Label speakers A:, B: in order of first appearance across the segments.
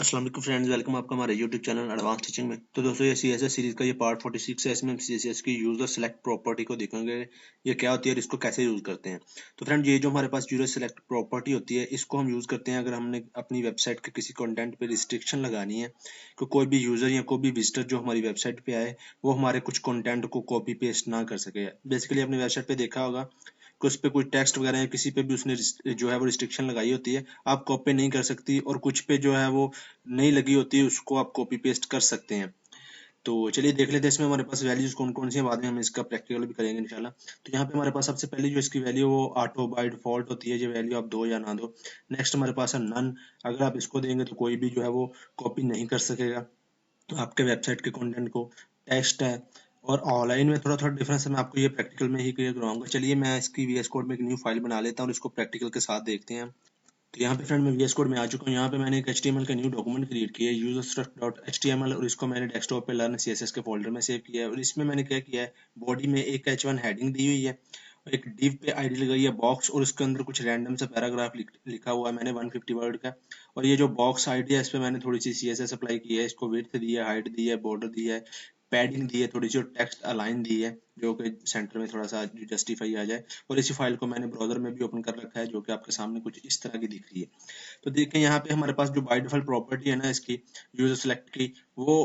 A: अस्सलाम वालेकुम friends, welcome आपका हमारे यूट्यूब चैनल एडवांस टीचिंग में। तो दोस्तों, ये सीएसएस सीरीज का ये पार्ट 46 है। इसमें हम सीएसएस की यूजर सेलेक्ट प्रॉपर्टी को देखेंगे, ये क्या होती है और इसको कैसे यूज करते हैं। तो फ्रेंड, ये जो हमारे पास यूजर सेलेक्ट प्रॉपर्टी होती है, इसको हम यूज करते हैं अगर हमने अपनी वेबसाइट के किसी कंटेंट पे रिस्ट्रिक्शन लगानी है कि कोई भी यूजर या कोई भी विजिटर जो हमारी वेबसाइट पे आए वो हमारे कुछ कंटेंट को कॉपी पेस्ट ना कर सके। बेसिकली अपनी वेबसाइट पे देखा होगा कि उस पे कोई टेक्स्ट वगैरह या किसी पे भी उसने जो है वो रिस्ट्रिक्शन लगाई होती है, आप कॉपी नहीं कर सकती, और कुछ पे जो है वो नहीं लगी होती है, उसको आप कॉपी पेस्ट कर सकते हैं। तो चलिए देख लेते हैं इसमें हमारे पास वैल्यूज कौन कौन सी हैं, बाद में हम इसका प्रैक्टिकल भी करेंगे इंशाल्लाह। तो यहाँ पे हमारे पास सबसे पहली जो इसकी वैल्यू वो ऑटो बाय डिफॉल्ट होती है, ये वैल्यू आप दो या ना दो। नेक्स्ट हमारे पास है नन, अगर आप इसको देंगे तो कोई भी जो है वो कॉपी नहीं कर सकेगा आपके वेबसाइट के कंटेंट को। टेक्स्ट है, और ऑनलाइन में थोड़ा थोड़ा डिफरेंस है, मैं आपको ये प्रैक्टिकल में ही क्लियर करवाऊंगा। चलिए मैं इसकी वीएस कोड में एक न्यू फाइल बना लेता हूँ और इसको प्रैक्टिकल के साथ देखते हैं। तो यहाँ पे फ्रेंड मैं वीएस कोड में आ चुका हूँ। यहाँ पे मैंने एक HTML का न्यू डॉक्यूमेंट क्रिएट किया है user.html, और इसको मैंने डेस्कटॉप पे लर्न CSS के फोल्डर में सेव किया है। और इसमें मैंने क्या किया है, बॉडी में एक H1 हेडिंग दी हुई है, एक div पे आईडी लगाई है बॉक्स, और उसके अंदर कुछ रैंडम सा पैराग्राफ लिखा हुआ है मैंने 150 वर्ड का। और ये जो बॉक्स आईडी है, इस पे मैंने थोड़ी सी CSS अप्लाई की है, इसको विड्थ दी है, हाइट दी है, बॉर्डर दी है, पैडिंग दी है थोड़ी सी, और टेक्स्ट अलाइन दी है जो कि सेंटर में थोड़ा सा जस्टिफाई आ जाए। और इसी फाइल को मैंने ब्राउजर में भी ओपन कर रखा है, जो कि आपके सामने कुछ इस तरह की दिख रही है। तो देखें यहाँ पे हमारे पास जो बाय डिफॉल्ट प्रॉपर्टी है ना इसकी, यूजर सेलेक्ट की, वो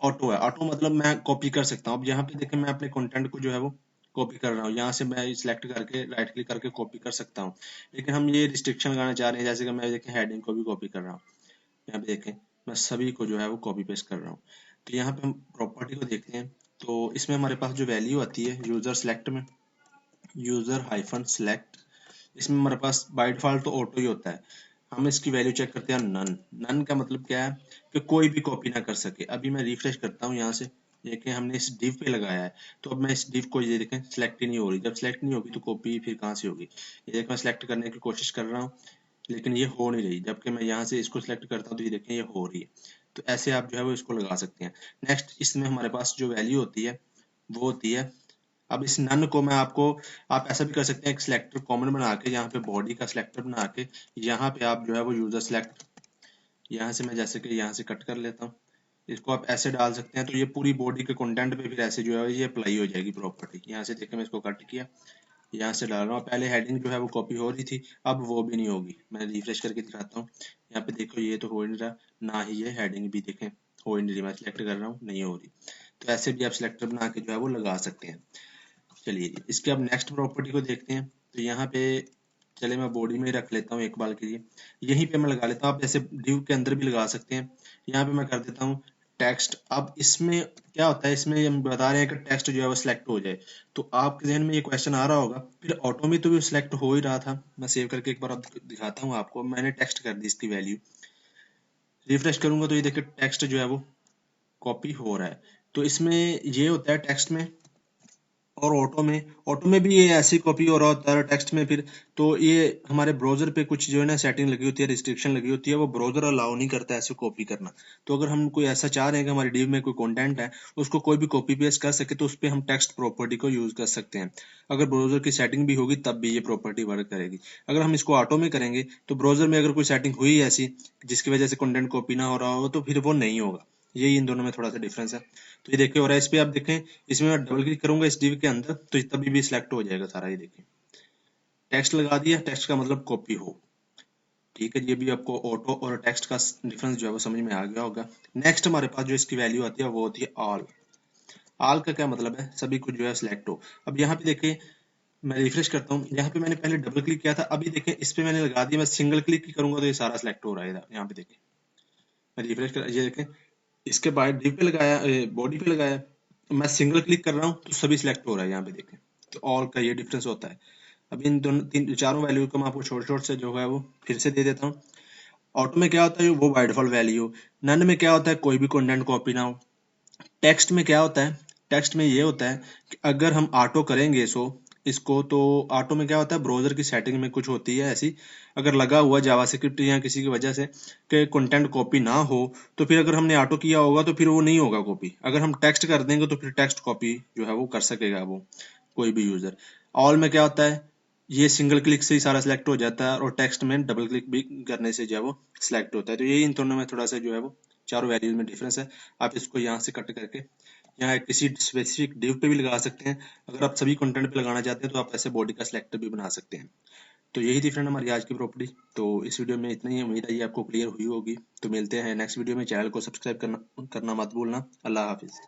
A: ऑटो है। ऑटो मतलब मैं कॉपी कर सकता हूँ। अब यहाँ पे देखें, मैं अपने कंटेंट को जो है वो कॉपी कर रहा हूँ, यहाँ से मैं सिलेक्ट करके राइट क्लिक करके कॉपी कर सकता हूँ। लेकिन हम ये रिस्ट्रिक्शन लगाना चाह रहे हैं, जैसे कि मैं देखें हेडिंग को भी कॉपी कर रहा हूँ, यहाँ पे देखें मैं सभी को जो है वो कॉपी पेस्ट कर रहा हूँ। तो यहाँ पे हम प्रॉपर्टी को देखते हैं। तो इसमें हमारे पास जो वैल्यू आती है यूजर सेलेक्ट में, यूजर हाइफन सेलेक्ट, इसमें हमारे पास बाय डिफॉल्ट तो ऑटो ही होता है। हम इसकी वैल्यू चेक करते हैं नन। नन का मतलब क्या है कि कोई भी कॉपी ना कर सके। अभी मैं रिफ्रेश करता हूँ, यहाँ से देखें हमने इस डिव पे लगाया है, तो अब मैं इस डिव को ये देखें सिलेक्ट ही नहीं हो रही। जब सिलेक्ट नहीं होगी तो कॉपी फिर कहाँ से होगी। ये देखें मैं सिलेक्ट करने की कोशिश कर रहा हूँ लेकिन ये हो नहीं रही, जबकि मैं यहाँ से इसको सिलेक्ट करता हूँ तो ये देखें ये हो रही है। तो ऐसे आप जो है वो इसको लगा सकते हैं। नेक्स्ट इसमें हमारे पास जो वैल्यू होती है वो होती है, अब इस नन को मैं आपको, आप ऐसा भी कर सकते हैं एक सिलेक्टर कॉमन बना के, यहाँ पे बॉडी का सिलेक्टर बना के, यहाँ पे आप जो है वो यूजर सिलेक्ट, यहाँ से मैं जैसे कि यहाँ से कट कर लेता हूँ, इसको आप ऐसे डाल सकते हैं। तो ये पूरी बॉडी के कंटेंट पे फिर ऐसे जो है ये अप्लाई हो जाएगी प्रॉपर्टी। यहाँ से देखिए मैं इसको कट किया, यहाँ से डाल रहा हूँ। पहले हेडिंग जो है वो कॉपी हो रही थी, अब वो भी नहीं होगी। मैं रिफ्रेश करके दिखाता हूँ, यहाँ पे देखो ये तो हो ही नहीं रहा, ना ही ये हेडिंग भी देखें हो ही नहीं रही। मैं सिलेक्ट कर रहा हूँ, नहीं हो रही। तो ऐसे भी आप सिलेक्टर बना के जो है वो लगा सकते हैं। चलिए इसके अब नेक्स्ट प्रॉपर्टी को देखते हैं। तो यहाँ पे चले मैं बॉडी में ही रख लेता हूँ एक बार के लिए, यहीं पे मैं लगा लेता हूँ। आप जैसे डिव के अंदर भी लगा सकते हैं। यहाँ पे मैं कर देता हूँ टेक्स्ट। अब इसमें क्या होता है, इसमें हम बता रहे हैं कि टेक्स्ट जो है वो सिलेक्ट हो जाए। तो आपके जहन में ये क्वेश्चन आ रहा होगा, फिर ऑटो में तो भी सिलेक्ट हो ही रहा था। मैं सेव करके एक बार अब दिखाता हूँ आपको। मैंने टेक्स्ट कर दी इसकी वैल्यू, रिफ्रेश करूंगा तो ये देखिए टेक्स्ट जो है वो कॉपी हो रहा है। तो इसमें ये होता है टेक्स्ट में और ऑटो में भी ये ऐसी कॉपी हो रहा होता है टेक्स्ट में। फिर तो ये हमारे ब्राउजर पे कुछ जो है ना सेटिंग लगी होती है, रिस्ट्रिक्शन लगी होती है, वो ब्राउजर अलाउ नहीं करता ऐसे कॉपी करना। तो अगर हम कोई ऐसा चाह रहे हैं कि हमारी डिव में कोई कंटेंट है उसको कोई भी कॉपी पेस्ट कर सके, तो उस पर हम टेक्स्ट प्रॉपर्टी को यूज कर सकते हैं। अगर ब्राउजर की सेटिंग भी होगी तब भी ये प्रॉपर्टी वर्क करेगी। अगर हम इसको ऑटो में करेंगे तो ब्राउजर में अगर कोई सेटिंग हुई ऐसी जिसकी वजह से कंटेंट कॉपी ना हो रहा हो, तो फिर वो नहीं होगा। यही इन दोनों में थोड़ा सा डिफरेंस है। तो ये देखिए, और इस पे आप देखें, इसमें मैं डबल क्लिक करूंगा इस डिव के अंदर तो तभी भी सिलेक्ट हो जाएगा सारा। ये देखिए टेक्स्ट लगा दिया, टेक्स्ट का मतलब कॉपी हो। ठीक है, ये भी आपको ऑटो और टेक्स्ट का डिफरेंस जो है वो समझ में आ गया होगा। नेक्स्ट हमारे पास जो इसकी वैल्यू आती है वो होती है ऑल। ऑल का क्या मतलब है, सभी कुछ जो है सिलेक्ट हो। अब यहाँ पे देखिए मैं रिफ्रेश करता हूँ, यहाँ पे मैंने पहले डबल क्लिक किया था, अभी देखें इस पे मैंने लगा दिया, मैं सिंगल क्लिक करूंगा तो ये सारा सिलेक्ट हो रहा है। यहाँ पे देखें मैं रिफ्रेश कर, ये देखें इसके बाद डिव पे लगाया, बॉडी पे लगाया, मैं सिंगल क्लिक कर रहा हूँ तो सभी सिलेक्ट हो रहा है। यहाँ पे देखें तो ऑल का ये डिफरेंस होता है। अब इन दोनों तीन चारों वैल्यू को मैं आपको शॉर्ट शॉर्ट से जो है वो फिर से दे देता हूँ। ऑटो में क्या होता है वो बाय डिफॉल्ट वैल्यू, नन में क्या होता है कोई भी कंटेंट कॉपी ना हो, टेक्स्ट में क्या होता है, टेक्स्ट में ये होता है कि अगर हम ऑटो करेंगे इसको तो ऑटो में क्या होता है, ब्राउजर की सेटिंग में कुछ होती है ऐसी, अगर लगा हुआ जावास्क्रिप्ट या किसी की वजह से कि कंटेंट कॉपी ना हो, तो फिर अगर हमने ऑटो किया होगा तो फिर वो नहीं होगा कॉपी। अगर हम टेक्स्ट कर देंगे तो फिर टेक्स्ट कॉपी जो है वो कर सकेगा वो कोई भी यूजर। ऑल में क्या होता है, ये सिंगल क्लिक से ही सारा सिलेक्ट हो जाता है, और टेक्स्ट में डबल क्लिक भी करने से जो है वो सिलेक्ट होता है। तो ये इन दोनों में थोड़ा सा जो है वो चारों वैल्यूज में डिफरेंस है। आप इसको यहाँ से कट करके यहाँ किसी स्पेसिफिक डिव पे भी लगा सकते हैं। अगर आप सभी कंटेंट पे लगाना चाहते हैं तो आप ऐसे बॉडी का सिलेक्टर भी बना सकते हैं। तो यही थी फ्रेंड हमारी आज की प्रॉपर्टी। तो इस वीडियो में इतना ही, उम्मीद है ये आपको क्लियर हुई होगी। तो मिलते हैं नेक्स्ट वीडियो में। चैनल को सब्सक्राइब करना करना मत भूलना। अल्लाह हाफिज़।